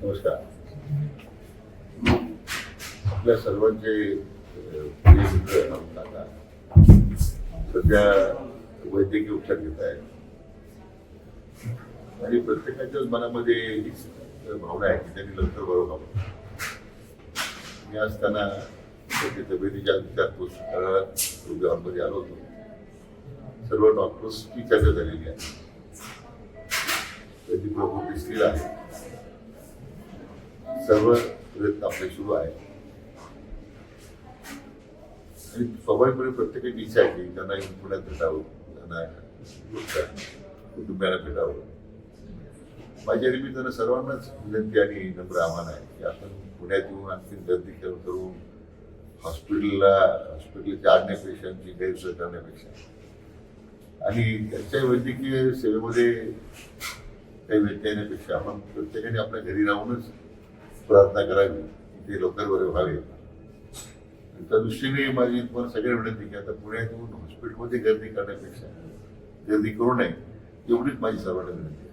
नमस्कार. आपल्या सर्वांचे प्रिय मित्र राहुल काका सध्या वैद्यकीय उपचार घेत आहेत आणि प्रत्येकाच्याच मनामध्ये हीच भावना आहे की त्यांनी लवकर बरं व्हावं. मी असताना त्याची तब्येतीच्या विचारपूस रुग्णांमध्ये आलो होतो. सर्व डॉक्टर्सची चर्चा झालेली आहे. त्याची प्रकृती स्थिर आहे. सर्व प्रयत्न आपले सुरू आहे आणि स्वाभाविकपणे प्रत्येकाची इच्छा आहे की त्यांना पुण्यात भेटावं, त्यांना कुटुंबियांना भेटावं. माझ्या निमित्तानं सर्वांनाच विनंती आणि नम्र आव्हान आहे की आपण पुण्यात येऊन आणखी गर्दी करून हॉस्पिटलच्या आणण्या पेशंटची गैरसोय करण्यापेक्षा आणि त्यांच्या वैद्यकीय सेवेमध्ये काही व्यत्यय येण्यापेक्षा आपण प्रत्येकाने आपल्या घरी राहूनच प्रार्थना करावी की ते लवकर बरे व्हावे. त्या दृष्टीने माझी तुम्हाला सगळ्या विनंती की आता पुण्यात येऊन हॉस्पिटलमध्ये गर्दी करण्यापेक्षा गर्दी करू नये एवढीच माझी सर्वांना विनंती.